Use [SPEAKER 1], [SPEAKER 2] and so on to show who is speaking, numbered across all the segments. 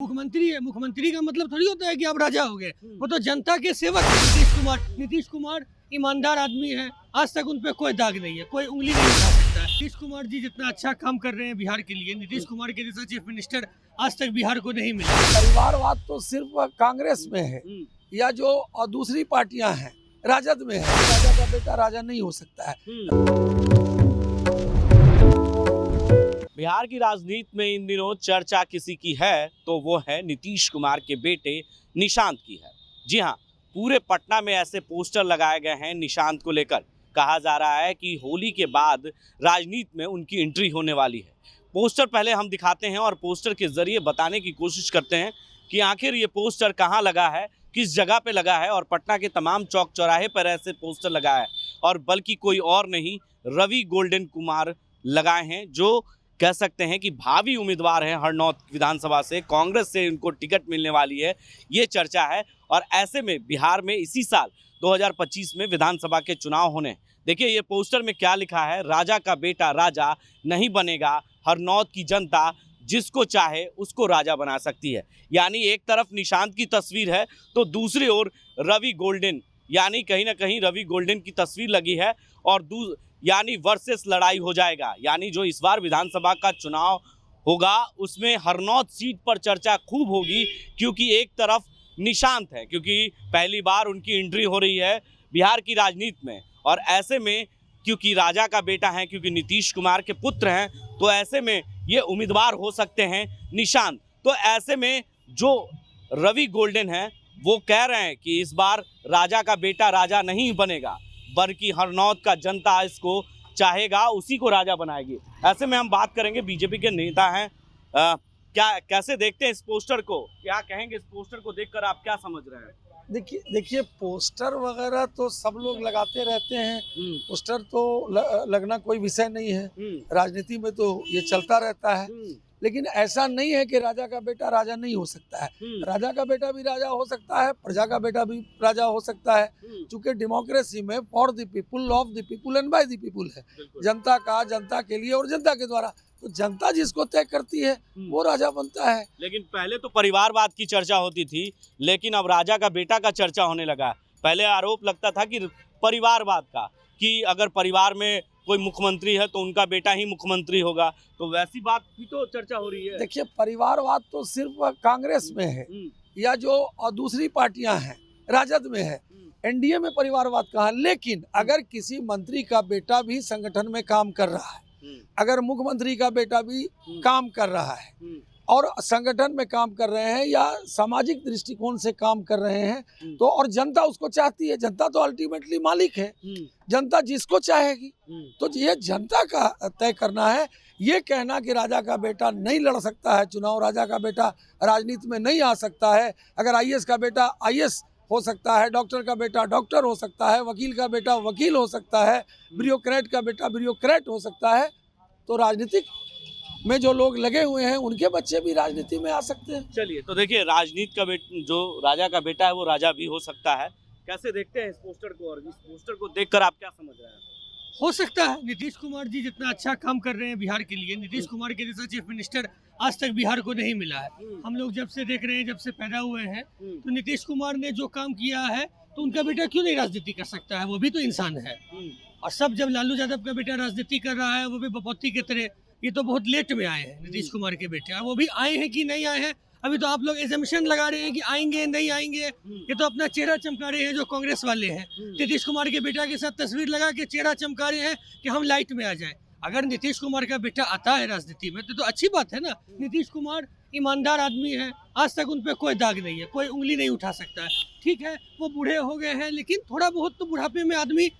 [SPEAKER 1] मुख्यमंत्री है, मुख्यमंत्री का मतलब थोड़ी होता है कि आप राजा हो गए। वो तो जनता के सेवक है। नीतीश कुमार ईमानदार आदमी है, आज तक उन पे कोई दाग नहीं है, कोई उंगली नहीं उठा सकता है। नीतीश कुमार जी जितना अच्छा काम कर रहे हैं बिहार के लिए, नीतीश कुमार के जैसा चीफ मिनिस्टर आज तक बिहार को नहीं मिला।
[SPEAKER 2] परिवारवाद तो सिर्फ कांग्रेस में है या जो और दूसरी पार्टियां हैं राजद में है। राजा का बेटा राजा नहीं हो सकता है।
[SPEAKER 3] बिहार की राजनीति में इन दिनों चर्चा किसी की है तो वो है नीतीश कुमार के बेटे निशांत की है। जी हाँ, पूरे पटना में ऐसे पोस्टर लगाए गए हैं निशांत को लेकर। कहा जा रहा है कि होली के बाद राजनीति में उनकी एंट्री होने वाली है। पोस्टर पहले हम दिखाते हैं और पोस्टर के जरिए बताने की कोशिश करते हैं कि आखिर ये पोस्टर कहाँ लगा है, किस जगह पे लगा है। और पटना के तमाम चौक चौराहे पर ऐसे पोस्टर लगाए है और बल्कि कोई और नहीं, रवि गोल्डन कुमार लगाए हैं, जो कह सकते हैं कि भावी उम्मीदवार हैं हरनौत विधानसभा से। कांग्रेस से उनको टिकट मिलने वाली है, ये चर्चा है। और ऐसे में बिहार में इसी साल 2025 में विधानसभा के चुनाव होने। देखिए ये पोस्टर में क्या लिखा है, राजा का बेटा राजा नहीं बनेगा, हरनौत की जनता जिसको चाहे उसको राजा बना सकती है। यानी एक तरफ निशांत की तस्वीर है तो दूसरी ओर रवि गोल्डन, यानी कहीं ना कहीं रवि गोल्डन की तस्वीर लगी है। और यानी वर्सेस लड़ाई हो जाएगा। यानी जो इस बार विधानसभा का चुनाव होगा उसमें हरनौत सीट पर चर्चा खूब होगी, क्योंकि एक तरफ निशांत है, क्योंकि पहली बार उनकी एंट्री हो रही है बिहार की राजनीति में। और ऐसे में क्योंकि राजा का बेटा है, क्योंकि नीतीश कुमार के पुत्र हैं, तो ऐसे में ये उम्मीदवार हो सकते हैं निशांत। तो ऐसे में जो रवि गोल्डन है वो कह रहे हैं कि इस बार राजा का बेटा राजा नहीं बनेगा, बल्कि हरनौत का जनता इसको चाहेगा, उसी को राजा बनाएगी। ऐसे में हम बात करेंगे, बीजेपी के नेता हैं, क्या कैसे देखते हैं इस पोस्टर को, क्या कहेंगे इस पोस्टर को देखकर, आप क्या समझ रहे हैं?
[SPEAKER 2] देखिए पोस्टर वगैरह तो सब लोग लगाते रहते हैं। पोस्टर तो लगना कोई विषय नहीं है, राजनीति में तो ये चलता रहता है। लेकिन ऐसा नहीं है कि राजा का बेटा राजा नहीं हो सकता है। राजा का बेटा भी राजा हो सकता है, प्रजा का बेटा भी राजा हो सकता है। क्योंकि डेमोक्रेसी में for the people, of the people and by the people है। जनता का, जनता के लिए और जनता के द्वारा। तो जनता जिसको तय करती है वो राजा बनता है।
[SPEAKER 3] लेकिन पहले तो परिवारवाद की चर्चा होती थी, लेकिन अब राजा का बेटा का चर्चा होने लगा। पहले आरोप लगता था कि परिवारवाद का, कि अगर परिवार में कोई मुख्यमंत्री है तो उनका बेटा ही मुख्यमंत्री होगा, तो वैसी बात भी तो चर्चा हो रही है।
[SPEAKER 2] देखिए परिवारवाद तो सिर्फ कांग्रेस में है या जो और दूसरी पार्टियां हैं राजद में है। एनडीए में परिवारवाद कहाँ। लेकिन अगर किसी मंत्री का बेटा भी संगठन में काम कर रहा है, अगर मुख्यमंत्री का बेटा भी काम कर रहा है और संगठन में काम कर रहे हैं या सामाजिक दृष्टिकोण से काम कर रहे हैं, तो और जनता उसको चाहती है। जनता तो अल्टीमेटली मालिक है, जनता जिसको चाहेगी। तो ये जनता का तय करना है। ये कहना कि राजा का बेटा नहीं लड़ सकता है चुनाव, राजा का बेटा राजनीति में नहीं आ सकता है, अगर आईएएस का बेटा आईएएस हो सकता है, डॉक्टर का बेटा डॉक्टर हो सकता है, वकील का बेटा वकील हो सकता है, ब्यूरोक्रेट का बेटा ब्यूरोक्रेट हो सकता है, तो राजनीतिक में जो लोग लगे हुए हैं उनके बच्चे भी राजनीति में आ सकते हैं।
[SPEAKER 3] चलिए, तो देखिए राजनीति का जो राजा का बेटा है वो राजा भी हो सकता है। कैसे देखते हैं इस पोस्टर को, और इस पोस्टर को देखकर आप क्या समझ रहे हैं?
[SPEAKER 1] हो सकता है। नीतीश कुमार जी जितना अच्छा काम कर रहे हैं बिहार के लिए, नीतीश कुमार के जैसा चीफ मिनिस्टर आज तक बिहार को नहीं मिला है। हम लोग जब से देख रहे हैं, जब से पैदा हुए हैं, तो नीतीश कुमार ने जो काम किया है तो उनका बेटा क्यों नहीं राजनीति कर सकता है, वो भी तो इंसान है। और सब जब लालू यादव का बेटा राजनीति कर रहा है, वो भी बपौती की तरह, ये तो बहुत लेट में आए हैं नीतीश कुमार के बेटे। और वो भी आए हैं कि नहीं आए हैं, अभी तो आप लोग एजम्पशन लगा रहे हैं कि आएंगे नहीं आएंगे। ये तो अपना चेहरा चमका रहे हैं जो कांग्रेस वाले हैं। नीतीश कुमार के बेटा के साथ तस्वीर लगा के चेहरा चमका रहे हैं कि हम लाइट में आ जाए। अगर नीतीश कुमार का बेटा आता है राजनीति में तो अच्छी बात है ना। नीतीश कुमार ईमानदार आदमी है, आज तक उन पे कोई दाग नहीं है, कोई उंगली नहीं उठा सकता है। ठीक है वो बूढ़े हो गए हैं, लेकिन थोड़ा बहुत तो बुढ़ापे में आदमी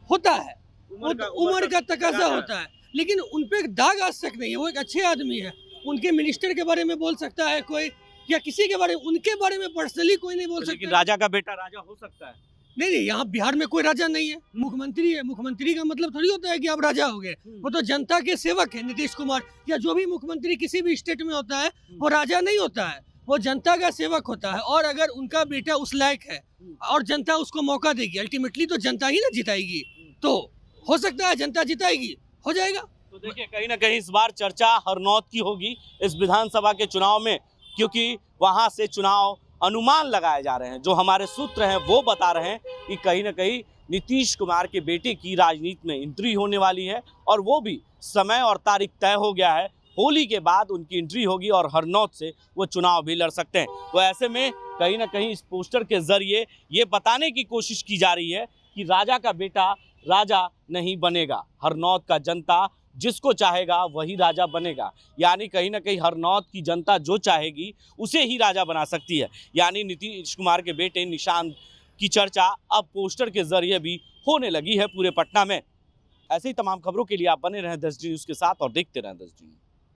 [SPEAKER 1] होता है, उम्र का तकाजा होता है, लेकिन उन पे दाग आज तक नहीं है। वो एक अच्छे आदमी है। उनके मिनिस्टर के बारे में बोल सकता है कोई, या किसी के बारे में, उनके बारे में पर्सनली कोई नहीं बोल सकता।
[SPEAKER 3] राजा का बेटा राजा हो सकता है।
[SPEAKER 1] नहीं, यहाँ बिहार में कोई राजा नहीं है, मुख्यमंत्री है। मुख्यमंत्री का मतलब थोड़ी होता है कि आप राजा हो गए। वो तो जनता के सेवक है। नीतीश कुमार या जो भी मुख्यमंत्री किसी भी स्टेट में होता है वो राजा नहीं होता है, वो जनता का सेवक होता है। और अगर उनका बेटा उस लायक है और जनता उसको मौका देगी, अल्टीमेटली तो जनता ही ना जिताएगी। तो हो सकता है जनता जिताएगी, हो जाएगा।
[SPEAKER 3] तो देखिए कहीं ना कहीं इस बार चर्चा हरनौत की होगी इस विधानसभा के चुनाव में, क्योंकि वहां से चुनाव अनुमान लगाए जा रहे हैं। जो हमारे सूत्र हैं वो बता रहे हैं कि कहीं ना कहीं नीतीश कुमार के बेटे की राजनीति में एंट्री होने वाली है और वो भी समय और तारीख तय हो गया है। होली के बाद उनकी एंट्री होगी और हरनौत से वो चुनाव भी लड़ सकते हैं। तो ऐसे में कहीं ना कहीं इस पोस्टर के जरिए ये बताने की कोशिश की जा रही है कि राजा का बेटा राजा नहीं बनेगा। हरनौत का जनता जिसको चाहेगा वही राजा बनेगा। यानी कहीं ना कहीं हरनौत की जनता जो चाहेगी उसे ही राजा बना सकती है। यानी नीतीश कुमार के बेटे निशांत की चर्चा अब पोस्टर के जरिए भी होने लगी है पूरे पटना में। ऐसे ही तमाम खबरों के लिए आप बने रहें 10 डी न्यूज़ के साथ और देखते रहें 10 डी।